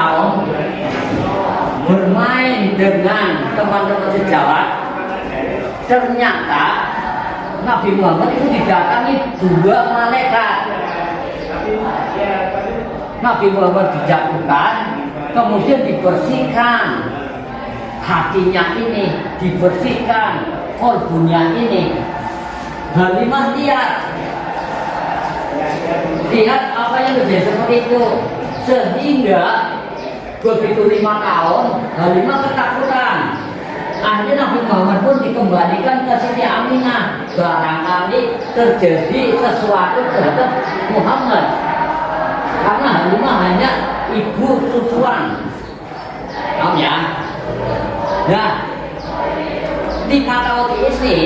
tahun bermain dengan teman-teman sejawat, ternyata Nabi Muhammad itu didatangi 2 malaikat. Nabi Muhammad dijatuhkan, kemudian dibersihkan hatinya ini, dibersihkan kolbunya ini. Halimah lihat apa yang terjadi seperti itu, sehingga begitu 5 tahun Halimah ketakutan. Akhirnya Nabi Muhammad pun dikembalikan ke Siti Aminah. Barangkali terjadi sesuatu terhadap Muhammad, karena Halimah hanya ibu susuan. Paham ya? Nah, di Fatawati ini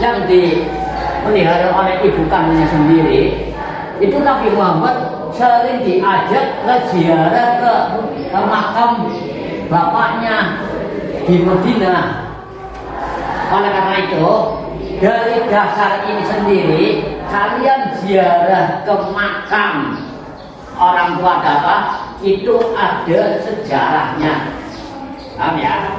yang dipelihara oleh ibu kandungnya sendiri, itu Nabi Muhammad sering diajak ke ziarah ke makam bapaknya di Madinah. Oleh karena itu, dari dasar ini sendiri, kalian ziarah ke makam orang tua bapak itu ada sejarahnya. Paham ya?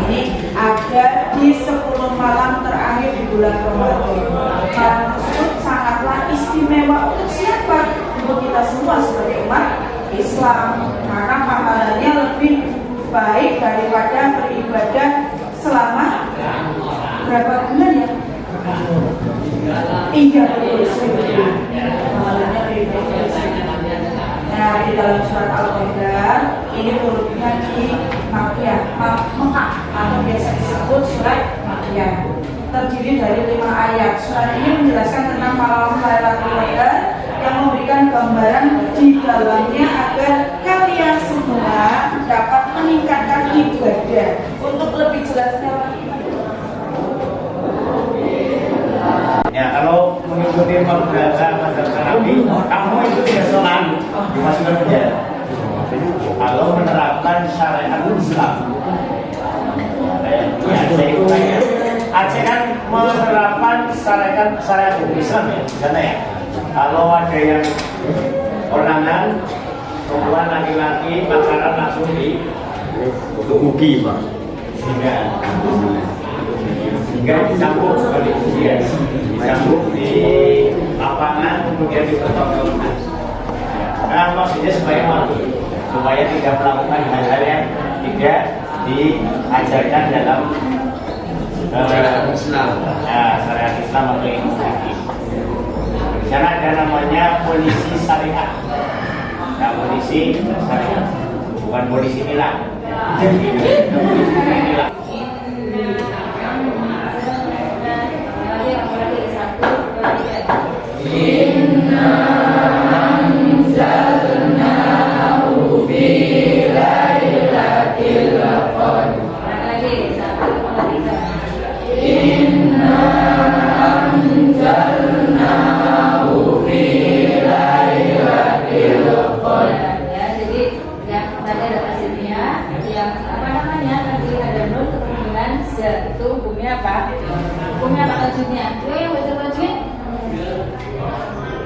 Ini ada di 10 malam terakhir di bulan Ramadan. Malam tersebut sangatlah istimewa untuk siapa? Untuk kita semua sebagai umat Islam. Maka pahalanya lebih baik daripada beribadah selama berapa bulan ya? 30 bulan. Pahalanya lebih baik. Nah, di dalam surat Al-Qadar ini turunnya di Makkiyah, Mekah, atau biasa disebut surat Makkiyah. Terdiri dari 5 ayat. Surat ini menjelaskan tentang malam Lailatul Qadar yang memberikan gambaran di dalamnya agar kalian semua dapat meningkatkan ibadah. Untuk lebih jelasnya ya, kalau mengikuti mazhab Hanafi, kamu itu tidak sholat, dimasukkan penjara. Kalau menerapkan syariat Islam, ya, Aceh kan menerapkan syariat Islam ya, di sana ya. Kalau ada yang kondangan, perempuan laki-laki pacaran langsung di buki, Pak. Sehingga disambung sekali kemudian disambung di lapangan, kemudian dipotong. Nah, maksudnya supaya tidak melakukan hal-hal yang tidak diajarkan dalam Islam. Nah, syariat Islam atau ilmu hadis. Di sana ada namanya polisi syariat. Nah, polisi syariat, bukan polisi milang. Inna anzalnahu fi lailatul qadr. Inna anzalnahu fi lailatul qadr. Ya, jadi yang tadi ada hasilnya, yang apa namanya? Tadi ada nun ketemu dengan z, itu hukumnya apa? Hukumnya apa tajwidnya? Itu yang baca tajwid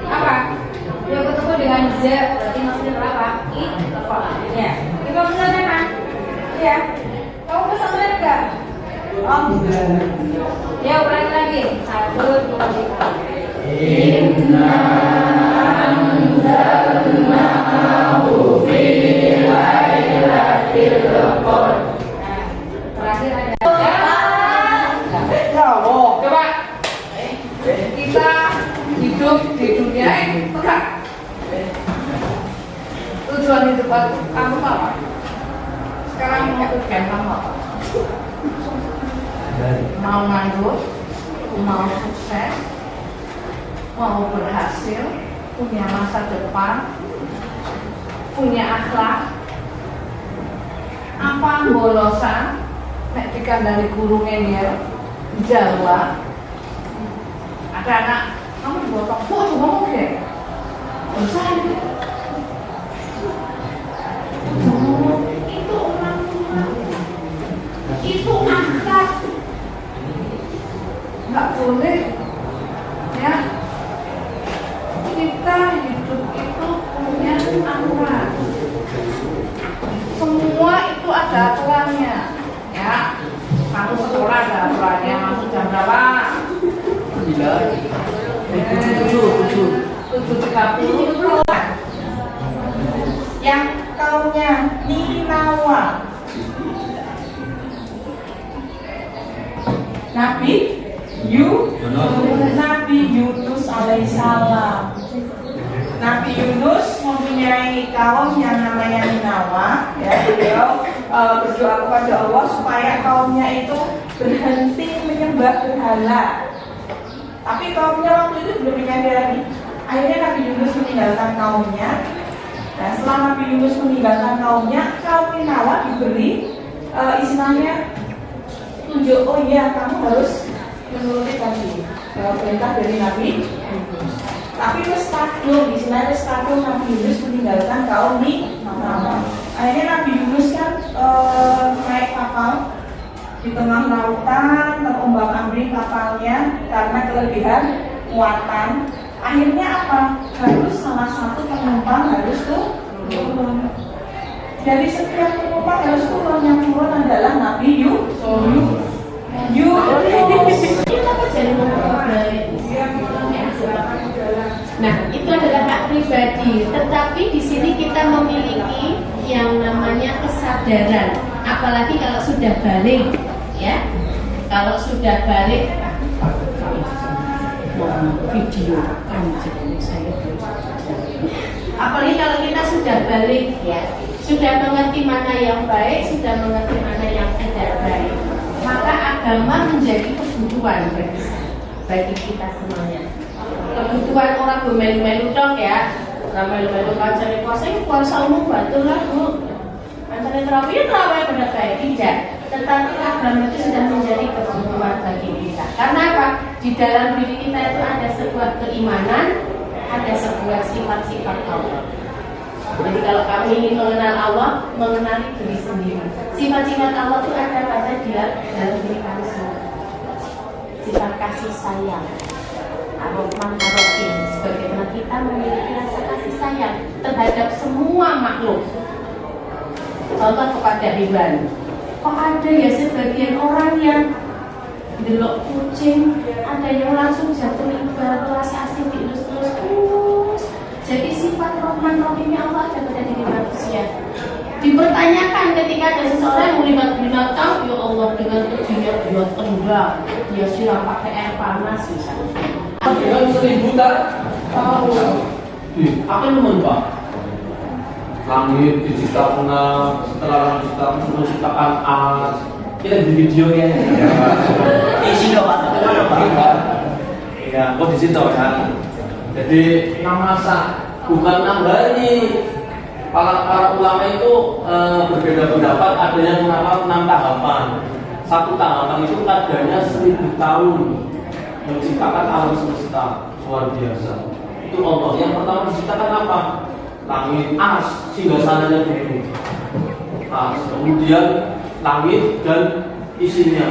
apa? Yang ketemu dengan z berarti maksudnya apa? Ya. Kita benar kan? Ya. Kamu pesantren enggak? Oh. Ya, ulangi lagi. 1, 2, 3. Inna anzalnahu fi lailatul qadr. Nah, terakhir ada coba kita hidup di dunia ini enggak. Tujuan hidup kamu apa? Sekarang mau tujuan kamu apa? Mau nganggur, mau sukses, mau berhasil, punya masa depan, punya akhlak, apa bolosan, nek dikandani guru ngeyel, Jawa, ada anak kamu dipotong, kok ngomong deh, bisa ini. Itu orang tua, itu akhlak, nggak boleh, ya kita ada aturannya. Ya, kamu sekolah ada aturannya. Masuk jam berapa? 7:30. Yang kaumnya Ninawa. Nabi Yunus alaihissalam. Nabi Yunus mempunyai kaum yang namanya Ninawa. Ya, beliau berdoa kepada Allah supaya kaumnya itu berhenti menyembah berhala. Tapi kaumnya waktu itu belum menyadari. Akhirnya Nabi Yunus meninggalkan kaumnya. Nah, setelah Nabi Yunus meninggalkan kaumnya, kaum Ninawa diberi istilahnya tunjuk, oh iya kamu harus menuruti tadi perintah dari Nabi Yunus. Tapi mustahil, istilahnya mustahil Nabi Yunus meninggalkan kaum Ninawa. Akhirnya Nabi Yunus kan naik kapal di tengah lautan, terombang-ambing kapalnya karena kelebihan muatan. Akhirnya apa? Harus salah satu penumpang harus turun. Dari setiap penumpang harus turun, yang turun adalah Nabi Yunus. Nah, itu adalah hak pribadi. Tetapi di sini kita memiliki yang namanya kesadaran. Apalagi kalau sudah balik, ya. Kalau sudah balik, video saya. Apalagi kalau kita sudah balik, ya, sudah mengerti mana yang baik, sudah mengerti mana yang tidak baik, maka agama menjadi kebutuhan bagi kita semuanya. Kebutuhan orang bermelu-melu dong, ya. Orang melu-melu pancari puasa umum betul lah, Bu. Pancari terawih pada baik tidak. Tetapi agama itu sudah menjadi kebutuhan bagi kita. Karena apa? Di dalam diri kita itu ada sebuah keimanan, ada sebuah sifat-sifat Allah. Jadi kalau kami ingin mengenal Allah, mengenali diri sendiri. Sifat-sifat Allah itu ada pada dia dalam diri kami semua. Sifat kasih sayang, Ar-Rahman Ar-Rahim. Sebagaimana kita memiliki rasa kasih sayang terhadap semua makhluk. Contoh kepada hewan. Kok ada ya sebagian orang yang delok kucing, ada yang langsung jatuh ibadah, rasa asing dielus-elus. Jadi sifat Rahman Rahimnya Allah ada pada diri manusia. Dipertanyakan ketika ada seseorang yang melihat binatang, ya Allah dengan kejinya dia tendang, dia siram pakai air panas misalnya. Dengan 1000 tahun. Apa yang Pak? Langit diciptakan, setelah menciptakan as. Kita di video ya. Isi dong, Ya, kok di situ kan? jadi nama bukan nambah ini. Para ulama itu berbeda pendapat. Ada yang mengenal 6 tahapan. Satu tahapan itu adanya 1000 tahun menciptakan alam semesta, luar biasa. Itu Allah. Yang pertama diciptakan apa? Langit, as, singgasananya dulu. As, kemudian langit dan isinya,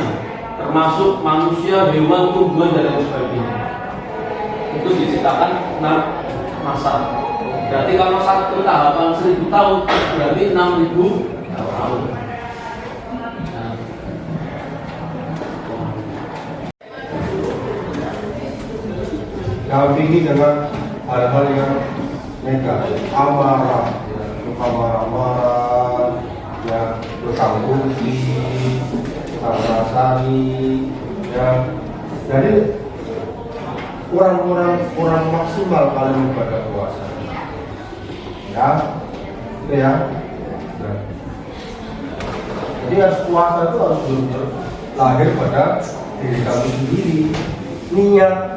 termasuk manusia, hewan, tumbuhan dan lain sebagainya. Itu diciptakan 6 masa. Berarti kalau satu tahapan 1000 tahun, berarti 6000 tahun. Jangan tinggi dengan hal-hal yang negatif, amarah, amarah, ya, tukang kunci, tukang rasani, ya. Jadi kurang maksimal kalian ibadah puasa, ya, itu ya. Nah. Jadi harus puasa itu harus benar-benar lahir pada diri kami sendiri, niat,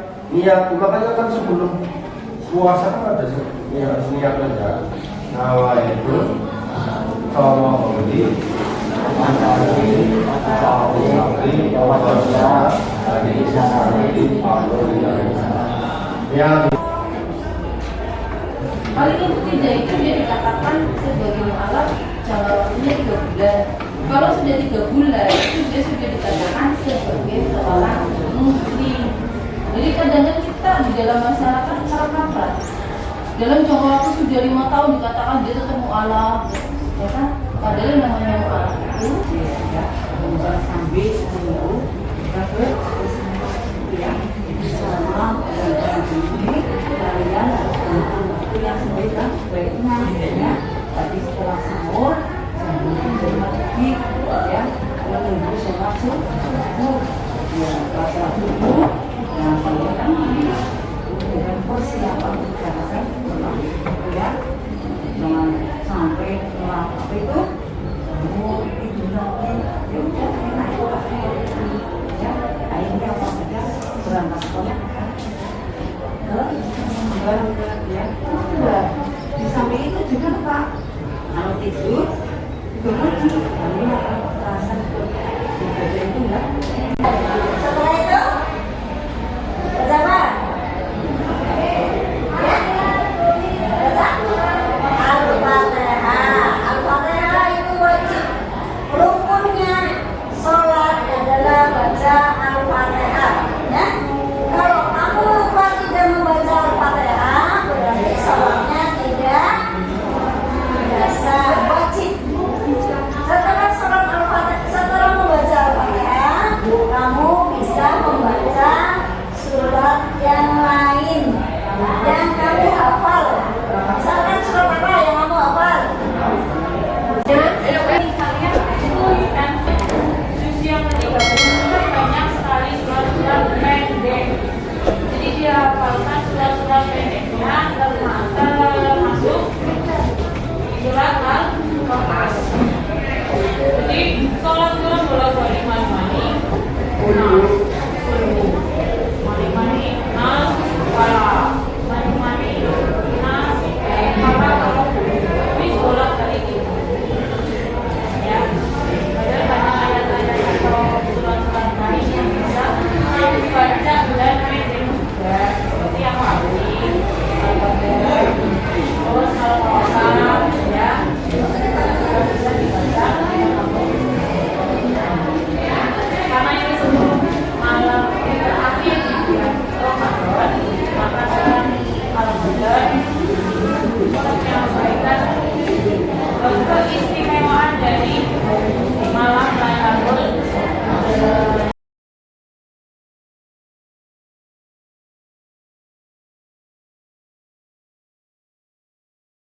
makanya kan sebelum puasa kan ada niat aja. Nawa itu sama beli ya. Paling yang tidak itu dia dikatakan sebagai mu'alaf jangka waktunya 3 bulan. Kalau sudah 3 bulan itu dia sudah dikatakan sebagai seorang muslim. Jadi kadang-kadang kita di dalam masyarakat salah kaprah. Dalam jangka waktu sudah 5 tahun dikatakan dia tetap mu'alaf, ya kan? Padahal namanya orang itu ya kemudian sambil menunggu terus ya selama bulan ini kalian harus menentukan waktu yang sebaiknya ya. Tadi setelah sahur jam 5 pagi ya menunggu sholat subuh ya sholat subuh. Nah kalian kan dengan persiapan berangkat pulang ya, jangan sampai pulang apa itu kamu tidur lagi ya udah enak ya akhirnya apa saja berangkat sekolah ya sudah di samping itu juga Pak kalau tidur itu lagi kami akan